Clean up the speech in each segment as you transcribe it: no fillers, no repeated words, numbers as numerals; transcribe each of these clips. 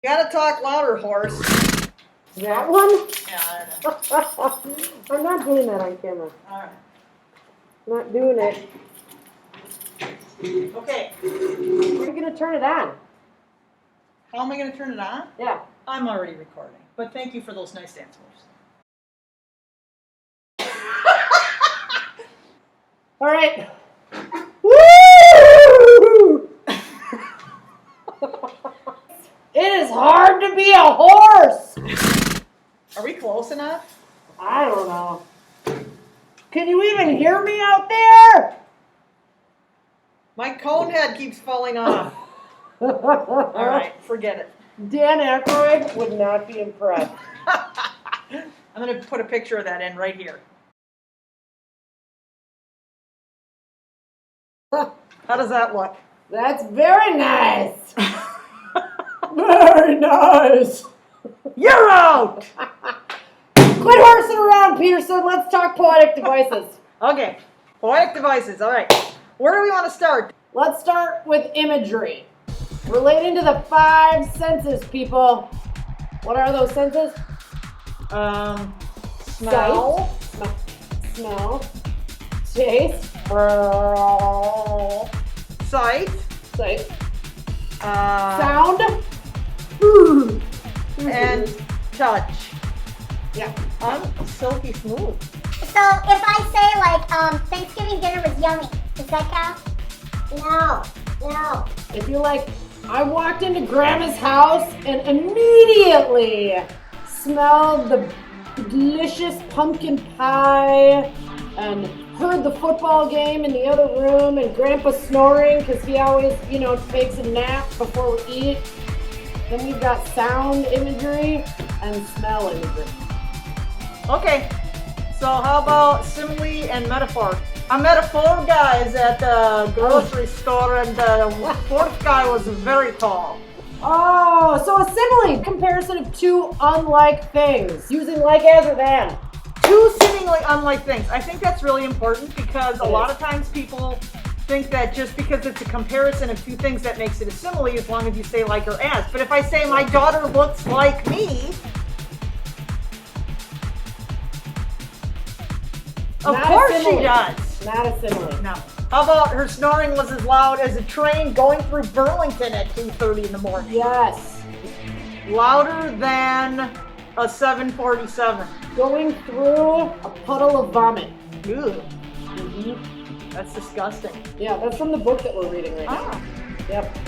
You gotta talk louder, horse. That one? Yeah, I know. I'm not doing that on camera. Alright. Not doing it. Okay. We're gonna turn it on. How am I gonna turn it on? Yeah. I'm already recording. But thank you for those nice dance moves. All right. Woo! It is hard to be a horse. Are we close enough? I don't know. Can you even hear me out there? My cone head keeps falling off. Alright, forget it. Dan Aykroyd would not be impressed. I'm gonna put a picture of that in right here. How does that look? That's very nice. Very nice. You're out! Quit horsing around, Peterson. Let's talk poetic devices. Okay, poetic devices. Alright, where do we want to start? Let's start with imagery. Relating to the 5 senses, people. What are those senses? Smell. Smell. Taste. Sight. Sight. Sound. Sound. And touch. Yeah. I'm silky smooth. So if I say like Thanksgiving dinner was yummy, does that count? No. If you're like, I walked into Grandma's house and immediately smelled the delicious pumpkin pie and heard the football game in the other room and Grandpa snoring because he always, takes a nap before we eat. Then we've got sound imagery and smell imagery. Okay, so how about simile and metaphor? I met 4 guys at the grocery store and the 4th guy was very tall. Oh, so a simile, comparison of 2 unlike things, using like, as, or than. 2 seemingly unlike things. I think that's really important because a lot of times people think that just because it's a comparison of 2 things that makes it a simile as long as you say like or as. But if I say my daughter looks like me, of course she does. Not a simile. No. How about her snoring was as loud as a train going through Burlington at 2:30 in the morning? Yes. Louder than a 747. Going through a puddle of vomit. Ew. Mm-hmm. That's disgusting. Yeah, that's from the book that we're reading right now. Ah. Yep. He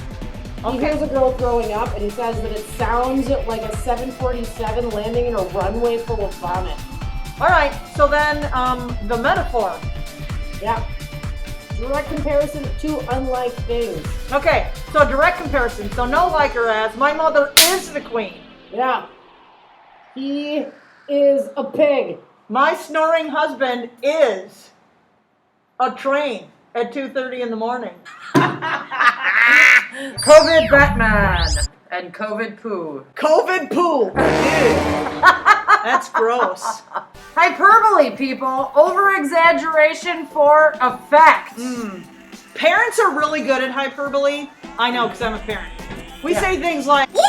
Okay. hears a girl throwing up and he says that it sounds like a 747 landing in a runway full of vomit. Alright, so then the metaphor. Yeah. Direct comparison of 2 unlike things. Okay, so direct comparison. So no like or as. My mother is the queen. Yeah. He is a pig. My snoring husband is a train at 2:30 in the morning. COVID Batman and COVID poo. COVID poo. Ew. That's gross. Hyperbole, people. Over-exaggeration for effect. Parents are really good at hyperbole. I know, because I'm a parent. We say things like, You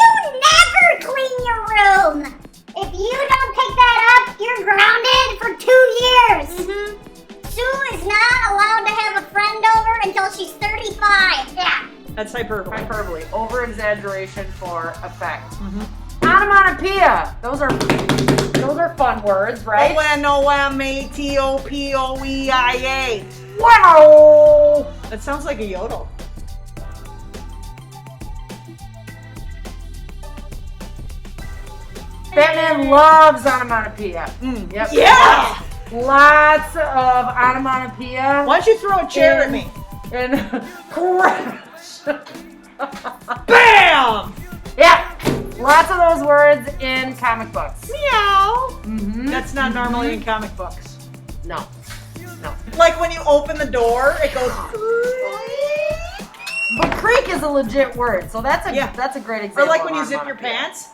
never clean your room. If you don't pick that up, you're grounded for 2 years. Sue is not allowed to have a friend over until she's 35. Yeah. that's hyperbole. Hyperbole. Over-exaggeration for effect. Onomatopoeia. Those are fun words, right? O-N-O-M-A-T-O-P-O-E-I-A. Wow! That sounds like a yodel. Batman loves onomatopoeia. Yep. Yeah! Lots of onomatopoeia. Why don't you throw a chair at me? And crash. Bam! Yeah. Lots of those words in comic books. Meow. Mm-hmm. That's not normally in comic books. No. Like when you open the door, it goes. But creak is a legit word, so that's a great example. Or like when of you zip your onomatopoeia. pants.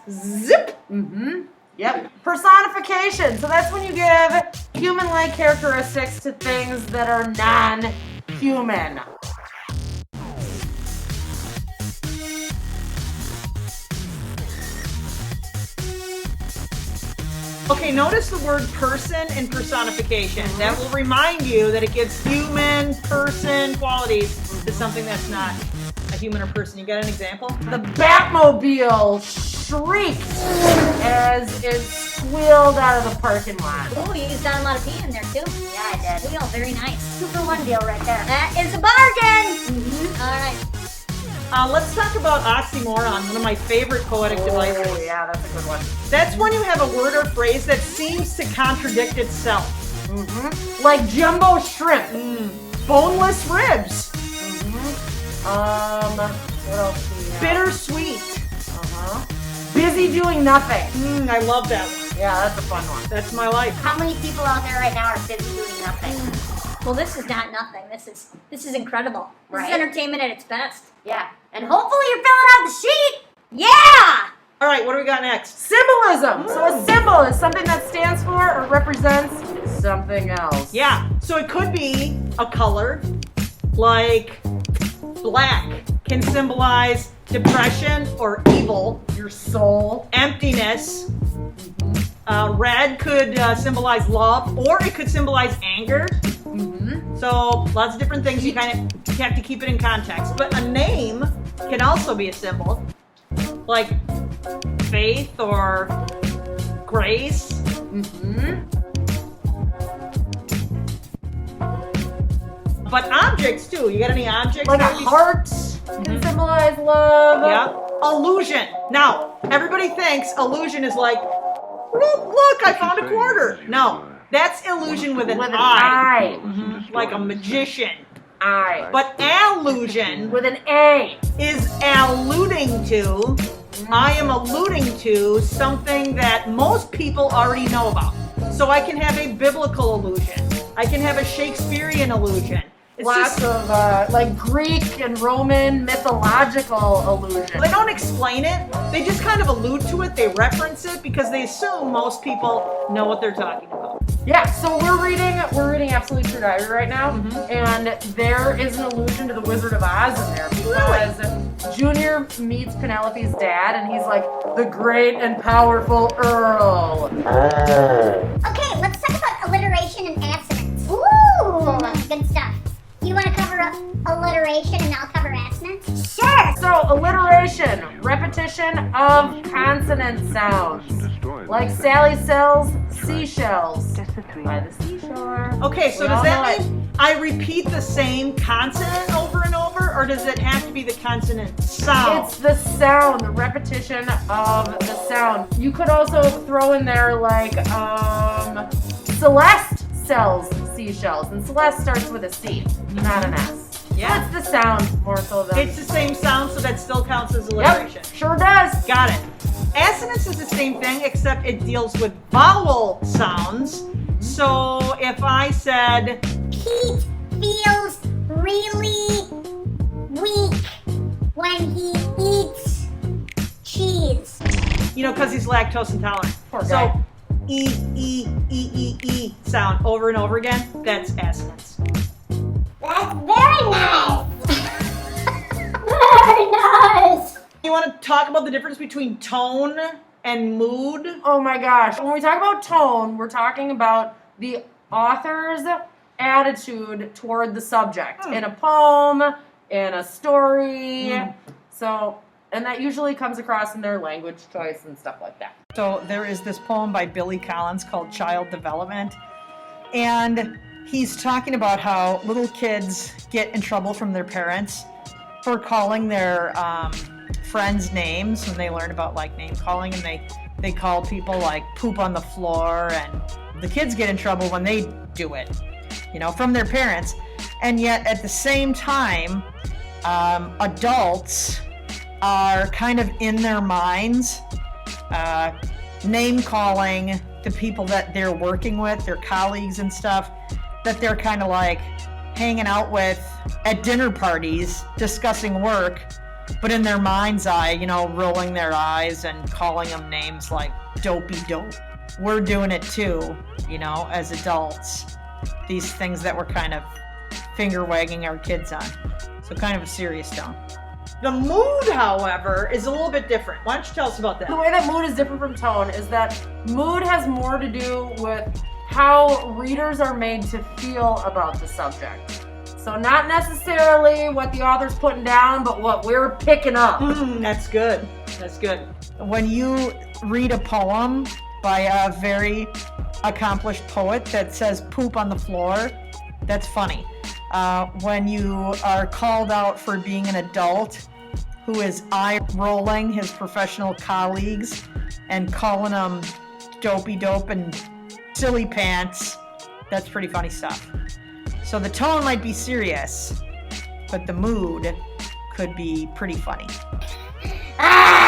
Zip. Mm-hmm. Yep. Personification. So that's when you give human-like characteristics to things that are non-human. Okay, notice the word person and personification. That will remind you that it gives human, person qualities to something that's not a human or person. You got an example? The Batmobile shrieked as it squealed out of the parking lot. Oh, you used onomatopoeia in there too. Yeah, I did. Deal, very nice. 2-for-1 deal right there. That is a bargain. All right. Let's talk about oxymoron, one of my favorite poetic devices. Oh, yeah, that's a good one. That's when you have a word or phrase that seems to contradict itself. Like jumbo shrimp. Boneless ribs. What else do we have? Bittersweet. Busy doing nothing. I love that one. Yeah, that's a fun one. That's my life. How many people out there right now are busy doing nothing? Well, this is not nothing. This is incredible. This Right. is entertainment at its best. Yeah. And hopefully you're filling out the sheet. Yeah. All right, what do we got next? Symbolism. So a symbol is something that stands for or represents something else. Yeah, so it could be a color, like black can symbolize depression or evil, Your soul. emptiness. Red could symbolize love, or it could symbolize anger. So lots of different things. You kind of have to keep it in context. But a name can also be a symbol, like faith or grace. But objects too. You got any objects? Like a that we- heart can symbolize love. Yeah. Illusion. Now, everybody thinks illusion is like, look, I found a quarter. No, that's illusion with an With an I. I. Like a magician. I. But allusion With an A. is alluding to, I am alluding to something that most people already know about. So I can have a biblical illusion. I can have a Shakespearean illusion. It's Lots just, of like Greek and Roman mythological illusion. they don't explain it. They just kind of allude to it. They reference it because they assume most people know what they're talking about. Yeah, so we're reading Absolute True Diary right now, and there is an allusion to the Wizard of Oz in there because Junior meets Penelope's dad, and he's like the great and powerful Earl. Okay, let's talk about alliteration and assonance. Ooh, good stuff. You want to cover up alliteration and I'll cover assonance? Sure. So alliteration, repetition of consonant sounds, like Sally sells seashells by the seashore. Okay, so We does all that know mean I repeat the same consonant over and over, or does it have to be the consonant sound? It's the sound, the repetition of the sound. You could also throw in there like Celeste sells seashells, and Celeste starts with a C, not an S. Yeah. So it's the sound more so than. It's the same sound, so that still counts as alliteration. Yep, sure does. Got it. Assonance is the same thing, except it deals with vowel sounds. So if I said, Pete feels really weak when he eats cheese. you know, because he's lactose intolerant. Poor So guy. E sound over and over again, that's assonance. That's very nice. Very nice. You want to talk about the difference between tone and mood? Oh my gosh. When we talk about tone, we're talking about the author's attitude toward the subject in a poem, in a story. So, and that usually comes across in their language choice and stuff like that. So there is this poem by Billy Collins called Child Development, and he's talking about how little kids get in trouble from their parents for calling their friends names when they learn about like name calling, and they call people like poop on the floor, and the kids get in trouble when they do it, you know, from their parents. And yet at the same time, adults are kind of in their minds name calling the people that they're working with, their colleagues and stuff, that they're kind of like hanging out with at dinner parties discussing work, but in their mind's eye, you know, rolling their eyes and calling them names like dopey dope. We're doing it too, you know, as adults. These things that we're kind of finger wagging our kids on. So kind of a serious tone. The mood, however, is a little bit different. Why don't you tell us about The that? way that mood is different from tone is that mood has more to do with how readers are made to feel about the subject. So not necessarily what the author's putting down, but what we're picking up. That's good. That's good. When you read a poem by a very accomplished poet that says poop on the floor, that's funny. When you are called out for being an adult who is eye-rolling his professional colleagues and calling them dopey dope and silly pants, that's pretty funny stuff. So the tone might be serious, but the mood could be pretty funny. Alright,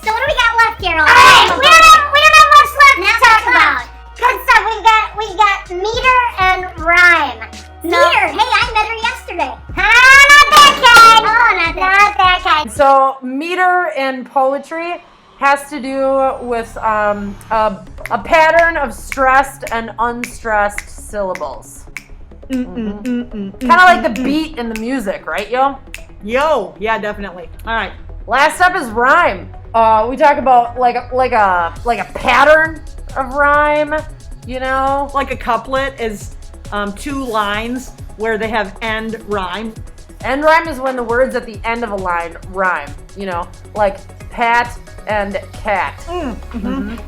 so what do we got left here? Alright, we don't have much left to talk about. Good stuff. We got meter and rhyme. Meter, hey, I met her yesterday. Not that kind. Oh, not that kind. So meter in poetry has to do with a pattern of stressed and unstressed syllables. Kind of like the beat in the music, right, yo? Yo, yeah, definitely. All right. Last up is rhyme. We talk about like a pattern of rhyme, you know? Like a couplet is 2 lines where they have end rhyme. End rhyme is when the words at the end of a line rhyme, you know, like pat and cat.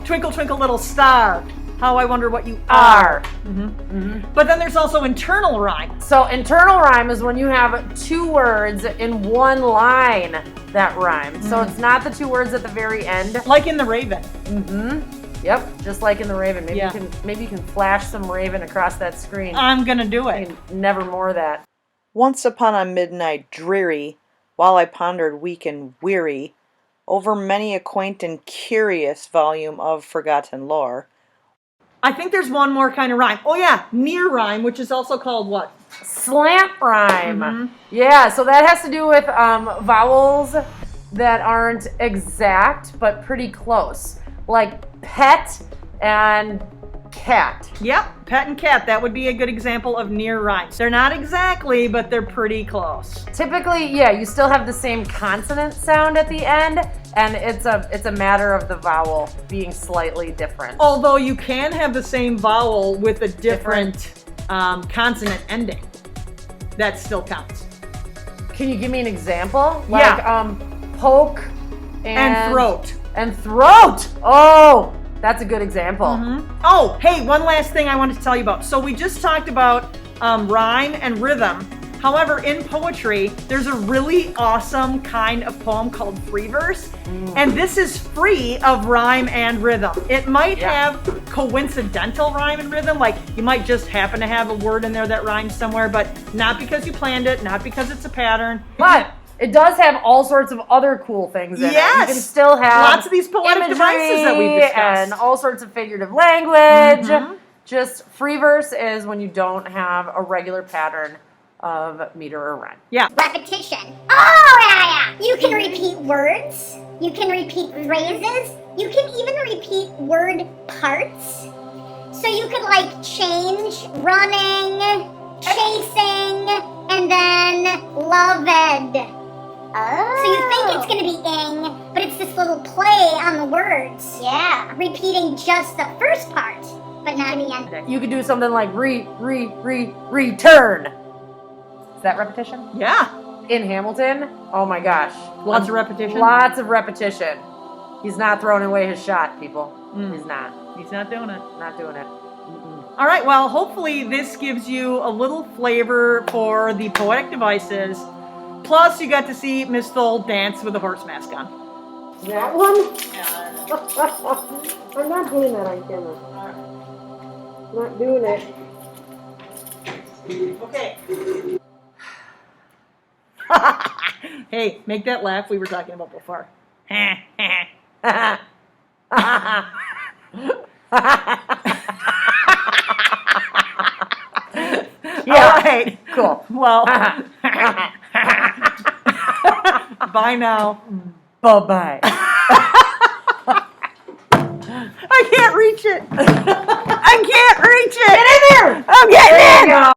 Twinkle, twinkle, little star. How I wonder what you are. But then there's also internal rhyme. So internal rhyme is when you have 2 words in one line that rhyme. So it's not the 2 words at the very end. Like in The Raven. Yep, just like in the Raven. Maybe Yeah. you can flash some Raven across that screen. I'm gonna do it. Never more of that. Once upon a midnight dreary, while I pondered weak and weary over many a quaint and curious volume of forgotten lore. I think there's one more kind of rhyme. Oh yeah, near rhyme, which is also called what? Slant rhyme. Yeah, so that has to do with vowels that aren't exact but pretty close. Like pet and cat. Yep, pet and cat. That would be a good example of near rhymes. They're not exactly, but they're pretty close. Typically, yeah, you still have the same consonant sound at the end, and it's a matter of the vowel being slightly different. Although you can have the same vowel with a different consonant ending. That still counts. Can you give me an example? Yeah. Like poke And throat. And throat. Oh, that's a good example. Oh, hey, one last thing I wanted to tell you about. So we just talked about rhyme and rhythm. However, in poetry, there's a really awesome kind of poem called free verse. And this is free of rhyme and rhythm. It might have coincidental rhyme and rhythm, like you might just happen to have a word in there that rhymes somewhere, but not because you planned it, not because it's a pattern. But it does have all sorts of other cool things in it. You can still have lots of these poetic devices that we've discussed. And all sorts of figurative language. Just free verse is when you don't have a regular pattern of meter or rhyme. Yeah. Repetition. Oh, yeah. You can repeat words. You can repeat phrases. You can even repeat word parts. So you could like change running, chasing, and then loved. So you think it's going to be ing, but it's this little play on the words. Yeah. Repeating just the first part, but not the end. You could do something like return. Is that repetition? Yeah. In Hamilton, oh my gosh. Lots of repetition. Lots of repetition. He's not throwing away his shot, people. He's not. He's not doing it. Not doing it. All right, well, hopefully this gives you a little flavor for the poetic devices. Plus, you got to see Miss Thole dance with a horse mask on. That one? I'm not doing that on camera. I'm not doing it. Okay. Hey, make that laugh we were talking about before. Yeah. All right. Cool. Well, bye now. Bye-bye. I can't reach it. I can't reach it. Get in there! I'm getting in.